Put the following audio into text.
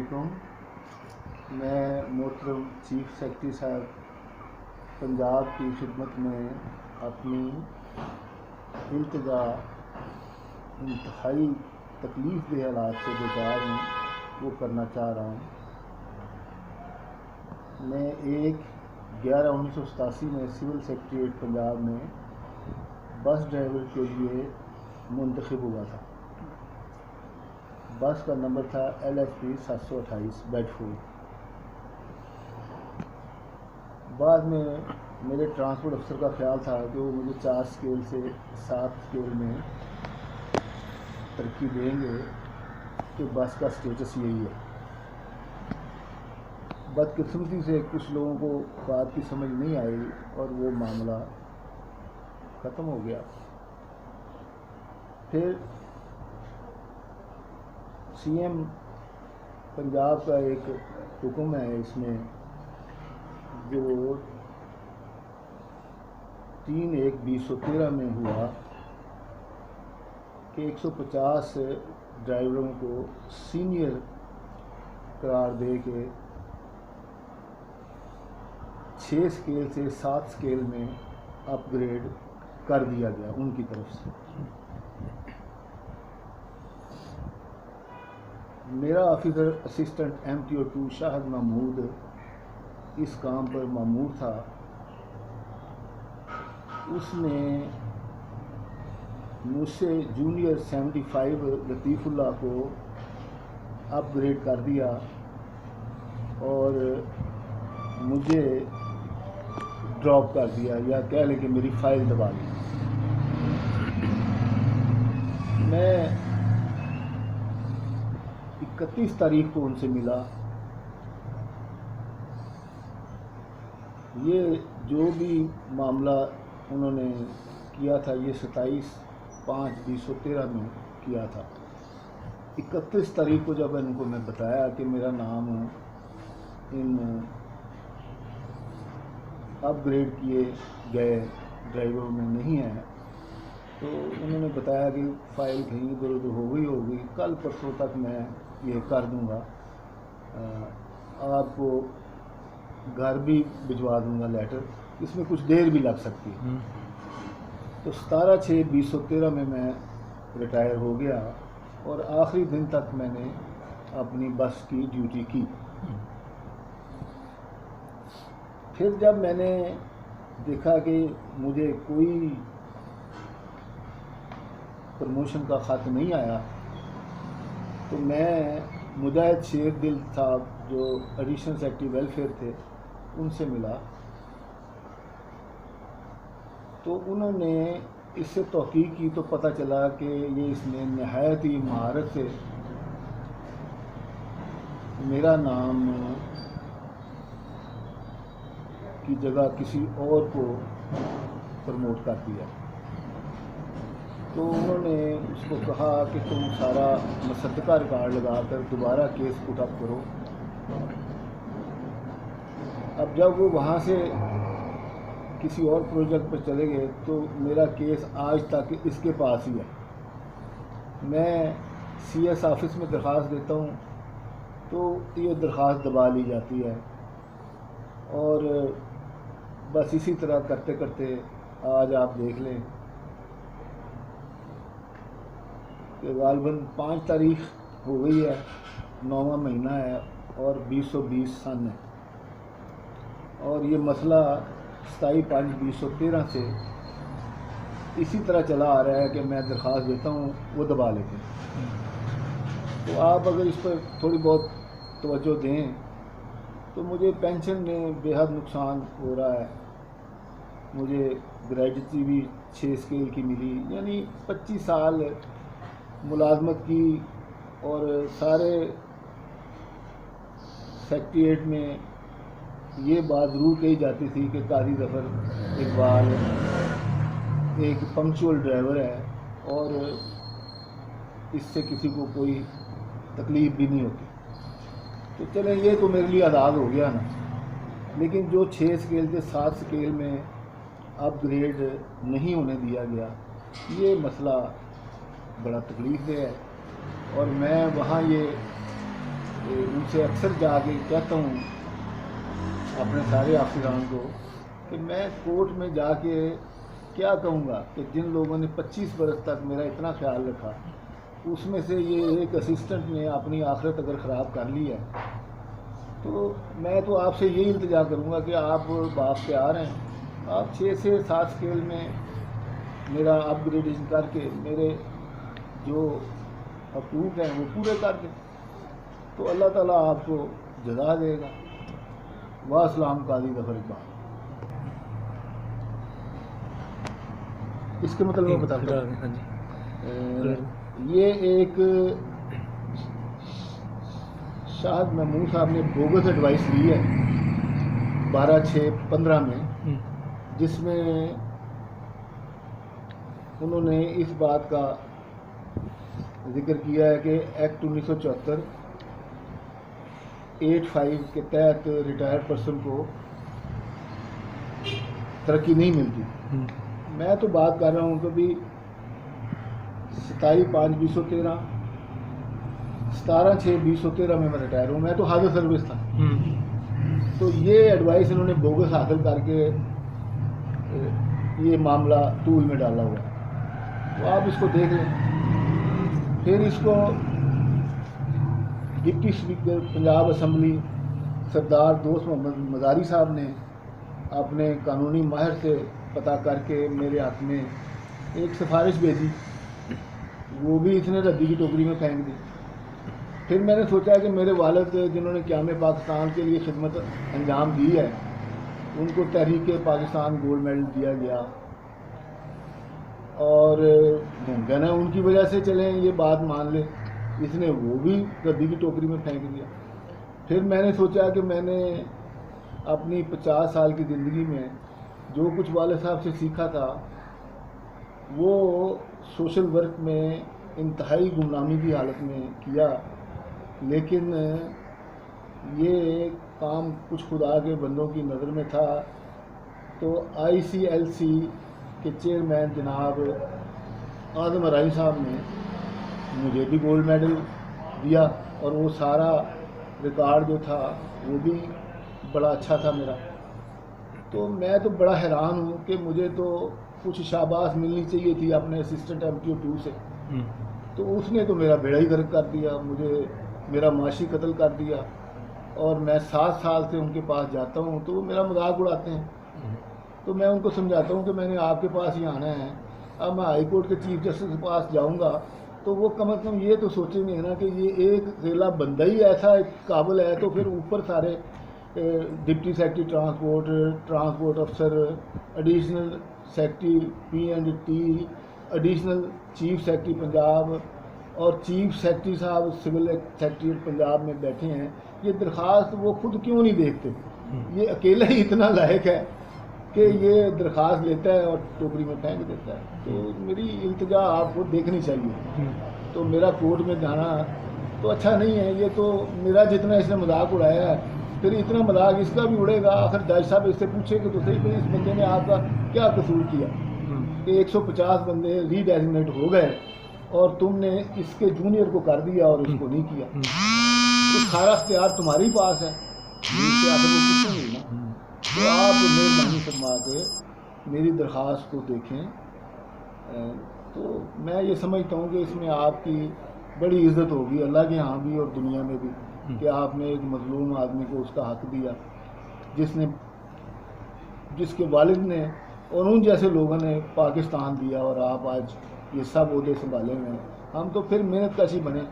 علیکم. میں محترم چیف سیکرٹری صاحب پنجاب کی خدمت میں اپنی التجا انتہائی تکلیف دہ حالات سے دوچار ہوں وہ کرنا چاہ رہا ہوں. میں 1/11/1987 میں سول سیکریٹریٹ پنجاب میں بس ڈرائیور کے لیے منتخب ہوا تھا. بس کا نمبر تھا LHP 728 بیڈ فورڈ. بعد میں میرے ٹرانسپورٹ افسر کا خیال تھا کہ وہ مجھے 4 اسکیل سے 7 اسکیل میں ترقی دیں گے کہ بس کا اسٹیٹس یہی ہے. بدقسمتی سے کچھ لوگوں کو بات کی سمجھ نہیں آئی اور وہ معاملہ ختم ہو گیا. پھر CM پنجاب کا ایک حکم ہے اس میں جو 3/1/2013 میں ہوا کہ 150 ڈرائیوروں کو سینئر قرار دے کے 6 اسکیل سے 7 اسکیل میں اپ گریڈ کر دیا گیا ان کی طرف سے. میرا آفیسر اسسٹنٹ MTO2 شاہد محمود اس کام پر مامور تھا. اس نے مجھ سے جونیئر 75 لطیف اللہ کو اپ گریڈ کر دیا اور مجھے ڈراپ کر دیا یا کہہ لیں کہ میری فائل دبا لی. میں 31 تاریخ کو ان سے ملا. یہ جو بھی معاملہ انہوں نے کیا تھا یہ 27/5/2013 میں کیا تھا. 31 تاریخ کو جب ان کو میں بتایا کہ میرا نام ان اپ گریڈ کیے گئے ڈرائیوروں میں نہیں ہے تو انہوں نے بتایا کہ فائل کہیں ادھر ادھر ہو گئی ہوگی، کل پرسوں تک میں یہ کر دوں گا، آپ کو گھر بھی بھجوا دوں گا لیٹر، اس میں کچھ دیر بھی لگ سکتی ہے. تو 17/6/2013 میں ریٹائر ہو گیا اور آخری دن تک میں نے اپنی بس کی ڈیوٹی کی. پھر جب میں نے دیکھا کہ مجھے کوئی پروموشن کا خط نہیں آیا تو میں مجاہد شیر دل صاحب جو ایڈیشنل سیکرٹری ویلفیئر تھے ان سے ملا. تو انہوں نے اس سے تحقیق کی تو پتہ چلا کہ یہ اس نے نہایت ہی مہارت سے میرا نام کی جگہ کسی اور کو پروموٹ کر دیا. تو انہوں نے اس کو کہا کہ تم سارا مصدقہ ریکارڈ لگا کر دوبارہ کیس پٹ اپ کرو. اب جب وہ وہاں سے کسی اور پروجیکٹ پر چلے گئے تو میرا کیس آج تک اس کے پاس ہی ہے. میں CS آفس میں درخواست دیتا ہوں تو یہ درخواست دبا لی جاتی ہے اور بس اسی طرح کرتے کرتے آج آپ دیکھ لیں کہ غالباً 5 تاریخ ہو گئی ہے، 9واں مہینہ ہے اور 2020 سن ہے اور یہ مسئلہ 27/5/2013 سے اسی طرح چلا آ رہا ہے کہ میں درخواست دیتا ہوں وہ دبا لیتے ہیں. تو آپ اگر اس پر تھوڑی بہت توجہ دیں تو مجھے پینشن میں بے حد نقصان ہو رہا ہے. مجھے گریجویٹی بھی 6 اسکیل کی ملی، یعنی 25 سال ملازمت کی اور سارے سیکریٹریٹ میں یہ بات ضرور کہی جاتی تھی کہ قاضی ظفر اقبال ایک پنکچول ڈرائیور ہے اور اس سے کسی کو کوئی تکلیف بھی نہیں ہوتی. تو چلیں یہ تو میرے لیے آزاد ہو گیا نا، لیکن جو 6 اسکیل سے 7 اسکیل میں اپ گریڈ نہیں ہونے دیا گیا یہ مسئلہ بڑا تکلیف دہ ہے. اور میں وہاں یہ ان سے اکثر جا کے کہتا ہوں اپنے سارے افسران کو کہ میں کورٹ میں جا کے کیا کہوں گا کہ جن لوگوں نے 25 برس تک میرا اتنا خیال رکھا، اس میں سے یہ ایک اسسٹنٹ نے اپنی آخرت اگر خراب کر لی ہے، تو میں تو آپ سے یہی التجا کروں گا کہ آپ باپ پیار ہیں، آپ 6 سے 7 اسکیل میں میرا اپ گریڈیشن کر کے میرے جو حقوق ہیں وہ پورے کر دیں، تو اللہ تعالیٰ آپ کو جزا دے گا۔ واسلام قاضی ظفر اقبال۔ اس کے مطلب میں بتاتا ہوں، یہ ایک شاہد محمود صاحب نے بوگس ایڈوائس لی ہے 12/6/15 میں، جس میں انہوں نے اس بات کا ذکر کیا ہے کہ ایکٹ 1974 85 کے تحت ریٹائرڈ پرسن کو ترقی نہیں ملتی۔ میں تو بات کر رہا ہوں کہ بھی 27/5/2013 17/6/2013 میں ریٹائر ہوں، میں تو حاضر سروس تھا، تو یہ ایڈوائس انہوں نے بوگس حاصل کر کے یہ معاملہ طول میں ڈالا ہوا ہے، تو آپ اس کو دیکھ لیں۔ پھر اس کو ڈپٹی اسپیکر پنجاب اسمبلی سردار دوست محمد مزاری صاحب نے اپنے قانونی ماہر سے پتہ کر کے میرے ہاتھ میں ایک سفارش بھیجی، وہ بھی اس نے ردی کی ٹوکری میں پھینک دی۔ پھر میں نے سوچا کہ میرے والد جنہوں نے قیام پاکستان کے لیے خدمت انجام دی ہے، ان کو تحریک پاکستان گولڈ میڈل دیا گیا، اور ممکن ہے ان کی وجہ سے چلیں یہ بات مان لیں، اس نے وہ بھی ردی کی ٹوکری میں پھینک دیا۔ پھر میں نے سوچا کہ میں نے اپنی 50 سال کی زندگی میں جو کچھ والد صاحب سے سیکھا تھا وہ سوشل ورک میں انتہائی گمنامی کی حالت میں کیا، لیکن یہ کام کچھ خدا کے بندوں کی نظر میں تھا، تو ICLC کے چیئرمین جناب اعظم ارائیں صاحب نے مجھے بھی گولڈ میڈل دیا، اور وہ سارا ریکارڈ جو تھا وہ بھی بڑا اچھا تھا میرا۔ تو میں تو بڑا حیران ہوں کہ مجھے تو کچھ شاباش ملنی چاہیے تھی اپنے اسسٹنٹ MTO 2 سے، تو اس نے تو میرا بیڑا ہی غرق کر دیا، مجھے میرا معاشی قتل کر دیا، اور میں 7 سال سے ان کے پاس جاتا ہوں تو وہ میرا مذاق اڑاتے ہیں۔ تو میں ان کو سمجھاتا ہوں کہ میں نے آپ کے پاس ہی آنا ہے، اب میں ہائی کورٹ کے چیف جسٹس کے پاس جاؤں گا تو وہ کم از کم یہ تو سوچیں گے نا کہ یہ ایک ضلع بندہ ہی ایسا قابل ہے، تو پھر اوپر سارے ڈپٹی سیکرٹری ٹرانسپورٹ افسر، additional secretary P&T، additional chief secretary Punjab اور چیف سیکرٹری صاحب سول سیکرٹریٹ پنجاب میں بیٹھے ہیں، یہ درخواست وہ خود کیوں نہیں دیکھتے؟ یہ اکیلا ہی اتنا لائق ہے کہ یہ درخواست لیتا ہے اور ٹوکری میں پھینک دیتا ہے۔ تو میری التجا آپ کو دیکھنی چاہیے، تو میرا کورٹ میں جانا تو اچھا نہیں ہے، یہ تو میرا جتنا اس نے مذاق اڑایا ہے پھر اتنا مذاق اس کا بھی اڑے گا۔ آخر جج صاحب اس سے پوچھے کہ تو صحیح کہ اس بندے نے آپ کا کیا قصور کیا کہ 150 بندے ری ڈیزگنیٹ ہو گئے اور تم نے اس کے جونیئر کو کر دیا اور اس کو نہیں کیا، تو سارا اختیار تمہاری پاس ہے، اس سے آخر وہ پوچھیں گے نا۔ تو آپ مہربانی فرما کے میری درخواست کو دیکھیں، تو میں یہ سمجھتا ہوں کہ اس میں آپ کی بڑی عزت ہوگی اللہ کے ہاں بھی اور دنیا میں بھی، کہ آپ نے ایک مظلوم آدمی کو اس کا حق دیا، جس کے والد نے اور ان جیسے لوگوں نے پاکستان دیا، اور آپ آج یہ سب عہدے سنبھالے ہوئے ہیں۔ ہم تو پھر محنت کشی بنے۔